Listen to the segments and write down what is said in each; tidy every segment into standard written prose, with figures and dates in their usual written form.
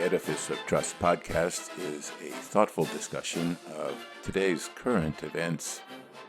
Edifice of Trust podcast is a thoughtful discussion of today's current events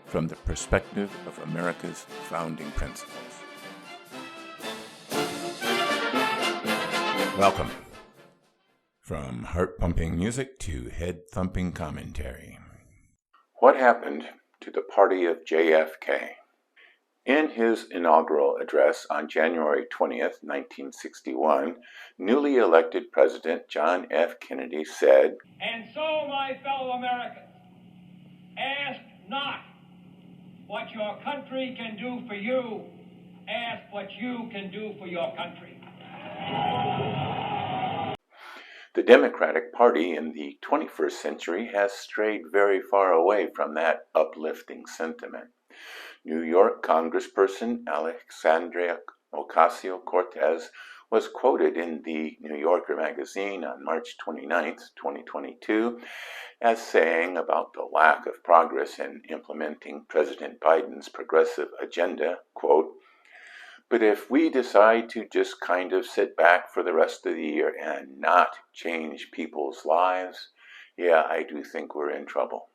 from the perspective of America's founding principles. Welcome. From heart-pumping music to head-thumping commentary. What happened to the party of JFK? In his inaugural address on January 20th, 1961, newly elected President John F. Kennedy said, "And so, my fellow Americans, ask not what your country can do for you, ask what you can do for your country." The Democratic Party in the 21st century has strayed very far away from that uplifting sentiment. New York Congressperson Alexandria Ocasio-Cortez was quoted in the New Yorker magazine on March 29, 2022, as saying about the lack of progress in implementing President Biden's progressive agenda, quote, "But if we decide to just kind of sit back for the rest of the year and not change people's lives, yeah, I do think we're in trouble.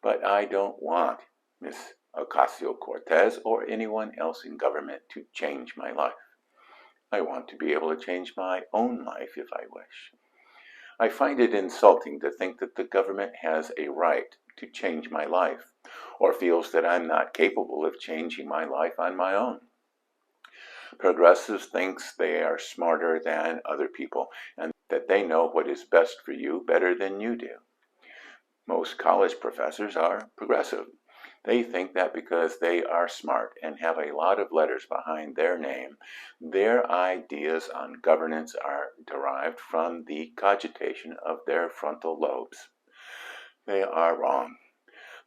But I don't want Ms. Ocasio-Cortez or anyone else in government to change my life. I want to be able to change my own life if I wish. I find it insulting to think that the government has a right to change my life, or feels that I'm not capable of changing my life on my own. Progressives think they are smarter than other people and that they know what is best for you better than you do. Most college professors are progressive. They think that because they are smart and have a lot of letters behind their name, their ideas on governance are derived from the cogitation of their frontal lobes. They are wrong.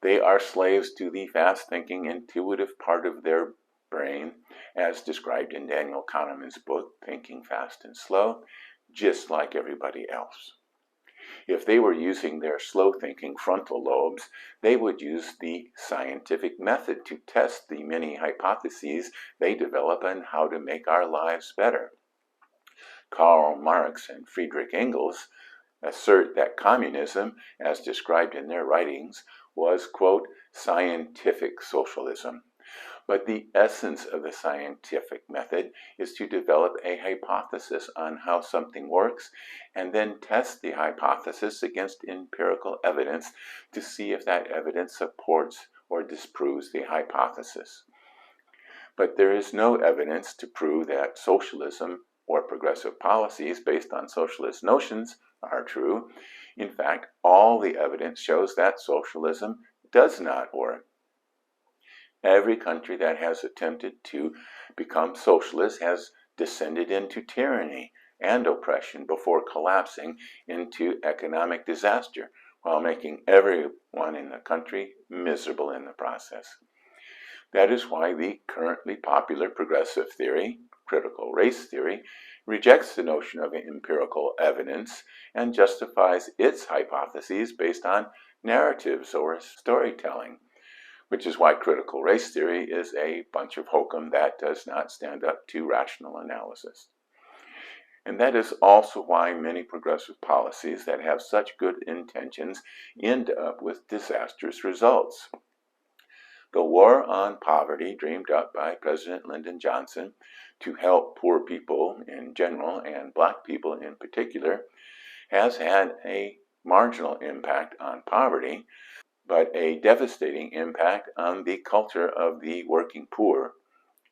They are slaves to the fast-thinking, intuitive part of their brain, as described in Daniel Kahneman's book, Thinking Fast and Slow, just like everybody else. If they were using their slow-thinking frontal lobes, they would use the scientific method to test the many hypotheses they develop on how to make our lives better. Karl Marx and Friedrich Engels assert that communism, as described in their writings, was, quote, scientific socialism. But the essence of the scientific method is to develop a hypothesis on how something works and then test the hypothesis against empirical evidence to see if that evidence supports or disproves the hypothesis. But there is no evidence to prove that socialism or progressive policies based on socialist notions are true. In fact, all the evidence shows that socialism does not work. Every country that has attempted to become socialist has descended into tyranny and oppression before collapsing into economic disaster, while making everyone in the country miserable in the process. That is why the currently popular progressive theory, critical race theory, rejects the notion of empirical evidence and justifies its hypotheses based on narratives or storytelling, which is why critical race theory is a bunch of hokum that does not stand up to rational analysis. And that is also why many progressive policies that have such good intentions end up with disastrous results. The war on poverty, dreamed up by President Lyndon Johnson to help poor people in general and black people in particular, has had a marginal impact on poverty, but a devastating impact on the culture of the working poor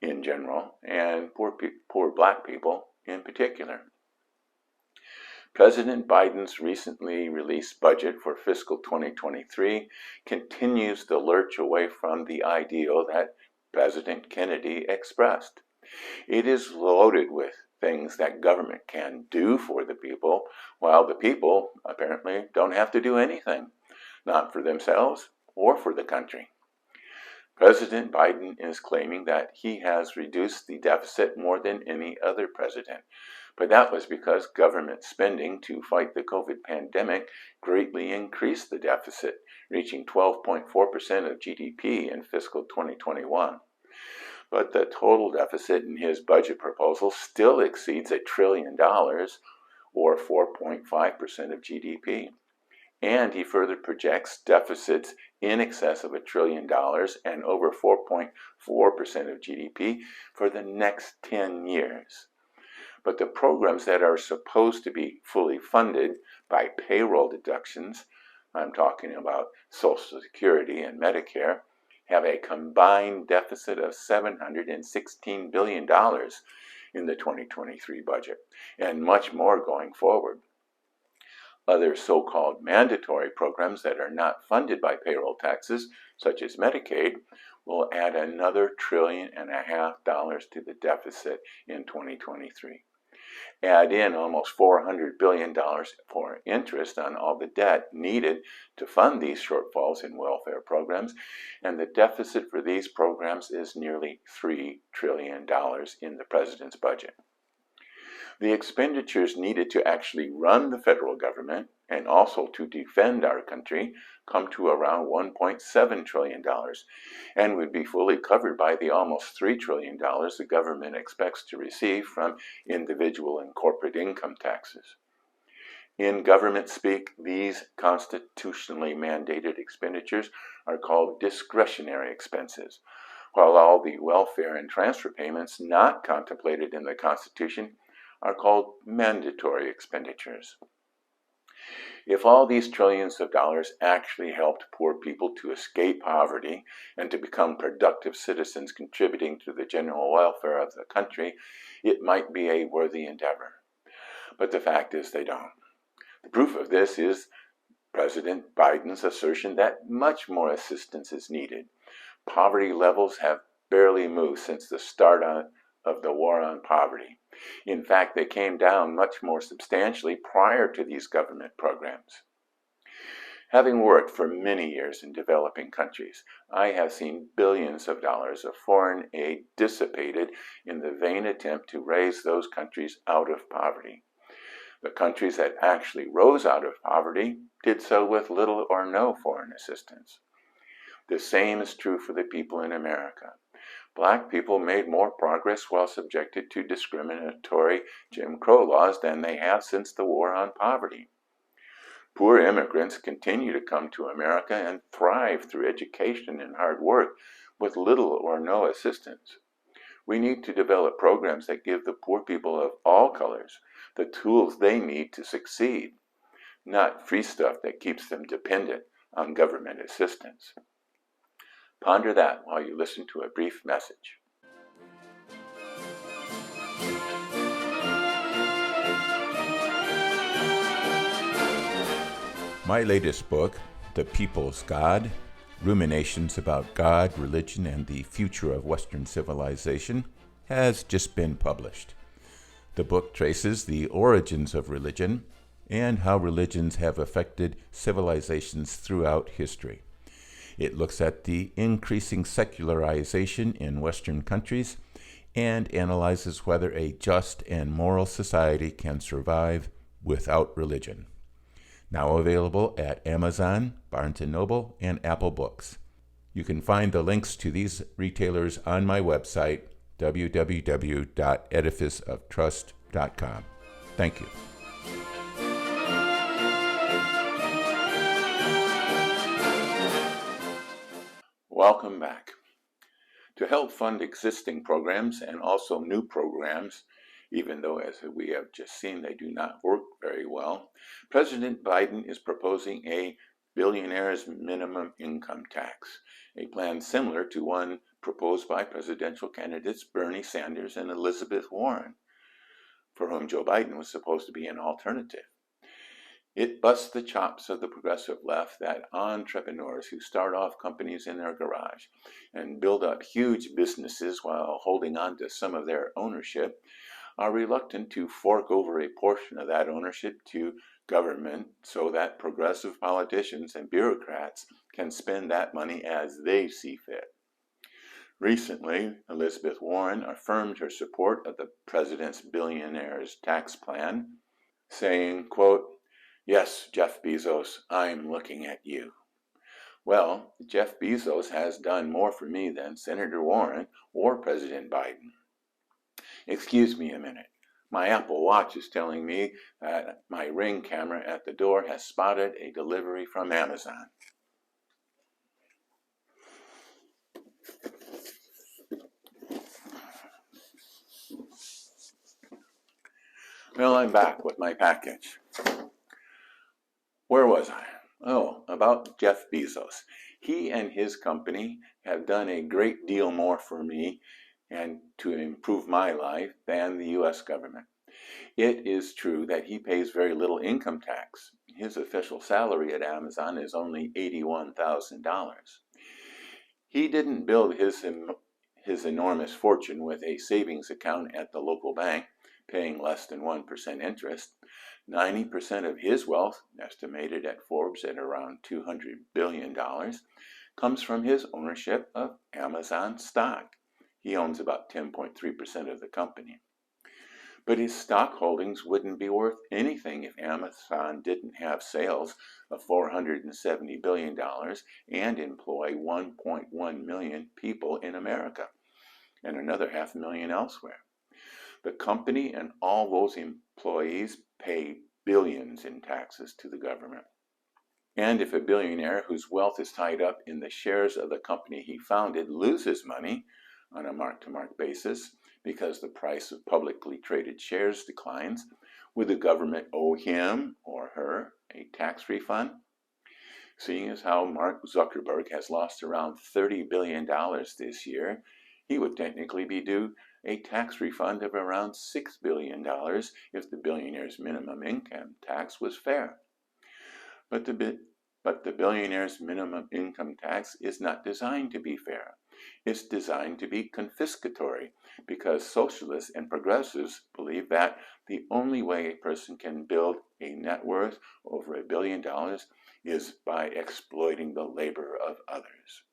in general and poor black people in particular. President Biden's recently released budget for fiscal 2023 continues to lurch away from the ideal that President Kennedy expressed. It is loaded with things that government can do for the people, while the people apparently don't have to do anything. Not for themselves or for the country. President Biden is claiming that he has reduced the deficit more than any other president, but that was because government spending to fight the COVID pandemic greatly increased the deficit, reaching 12.4% of GDP in fiscal 2021. But the total deficit in his budget proposal still exceeds $1 trillion, or 4.5% of GDP. And he further projects deficits in excess of $1 trillion and over 4.4% of GDP for the next 10 years. But the programs that are supposed to be fully funded by payroll deductions, I'm talking about Social Security and Medicare, have a combined deficit of $716 billion in the 2023 budget, and much more going forward. Other so-called mandatory programs that are not funded by payroll taxes, such as Medicaid, will add another $1.5 trillion to the deficit in 2023. Add in almost $400 billion for interest on all the debt needed to fund these shortfalls in welfare programs, and the deficit for these programs is nearly $3 trillion in the president's budget. The expenditures needed to actually run the federal government and also to defend our country come to around $1.7 trillion and would be fully covered by the almost $3 trillion the government expects to receive from individual and corporate income taxes. In government speak, these constitutionally mandated expenditures are called discretionary expenses, while all the welfare and transfer payments not contemplated in the Constitution are called mandatory expenditures. If all these trillions of dollars actually helped poor people to escape poverty and to become productive citizens contributing to the general welfare of the country, it might be a worthy endeavor. But the fact is they don't. The proof of this is President Biden's assertion that much more assistance is needed. Poverty levels have barely moved since the start of the war on poverty. In fact, they came down much more substantially prior to these government programs. Having worked for many years in developing countries, I have seen billions of dollars of foreign aid dissipated in the vain attempt to raise those countries out of poverty. The countries that actually rose out of poverty did so with little or no foreign assistance. The same is true for the people in America. Black people made more progress while subjected to discriminatory Jim Crow laws than they have since the war on poverty. Poor immigrants continue to come to America and thrive through education and hard work with little or no assistance. We need to develop programs that give the poor people of all colors the tools they need to succeed, not free stuff that keeps them dependent on government assistance. Ponder that while you listen to a brief message. My latest book, The People's God, Ruminations about God, Religion, and the Future of Western Civilization, has just been published. The book traces the origins of religion and how religions have affected civilizations throughout history. It looks at the increasing secularization in Western countries and analyzes whether a just and moral society can survive without religion. Now available at Amazon, Barnes & Noble, and Apple Books. You can find the links to these retailers on my website, www.edificeoftrust.com. Thank you. Welcome back. To help fund existing programs and also new programs, even though, as we have just seen, they do not work very well, President Biden is proposing a billionaires minimum income tax, a plan similar to one proposed by presidential candidates Bernie Sanders and Elizabeth Warren, for whom Joe Biden was supposed to be an alternative. It busts the chops of the progressive left that entrepreneurs who start off companies in their garage and build up huge businesses while holding on to some of their ownership are reluctant to fork over a portion of that ownership to government so that progressive politicians and bureaucrats can spend that money as they see fit. Recently, Elizabeth Warren affirmed her support of the president's billionaires tax plan, saying, quote, "Yes, Jeff Bezos, I'm looking at you." Well, Jeff Bezos has done more for me than Senator Warren or President Biden. Excuse me a minute. My Apple Watch is telling me that my Ring camera at the door has spotted a delivery from Amazon. Well, I'm back with my package. Where was I? Oh, about Jeff Bezos. He and his company have done a great deal more for me and to improve my life than the U.S. government. It is true that he pays very little income tax. His official salary at Amazon is only $81,000. He didn't build his enormous fortune with a savings account at the local bank, paying less than 1% interest. 90% of his wealth, estimated at Forbes at around $200 billion, comes from his ownership of Amazon stock. He owns about 10.3% of the company. But his stock holdings wouldn't be worth anything if Amazon didn't have sales of $470 billion and employ 1.1 million people in America and another 500,000 elsewhere. The company and all those employees pay billions in taxes to the government. And if a billionaire whose wealth is tied up in the shares of the company he founded loses money on a mark-to-market basis because the price of publicly traded shares declines, would the government owe him or her a tax refund? Seeing as how Mark Zuckerberg has lost around $30 billion this year, he would technically be due a tax refund of around $6 billion if the billionaire's minimum income tax was fair. But the billionaire's minimum income tax is not designed to be fair. It's designed to be confiscatory because socialists and progressives believe that the only way a person can build a net worth over $1 billion is by exploiting the labor of others.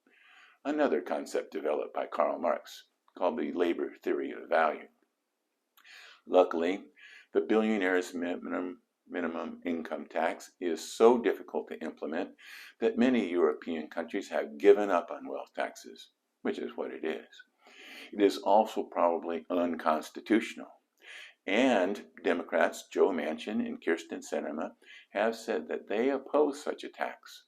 Another concept developed by Karl Marx called the labor theory of value. Luckily, the billionaire's minimum income tax is so difficult to implement that many European countries have given up on wealth taxes, which is what it is. It is also probably unconstitutional. And Democrats Joe Manchin and Kirsten Sinema have said that they oppose such a tax.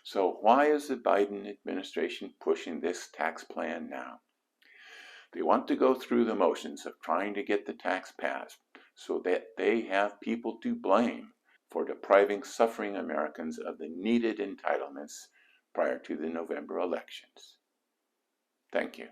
So why is the Biden administration pushing this tax plan now? They want to go through the motions of trying to get the tax passed so that they have people to blame for depriving suffering Americans of the needed entitlements prior to the November elections. Thank you.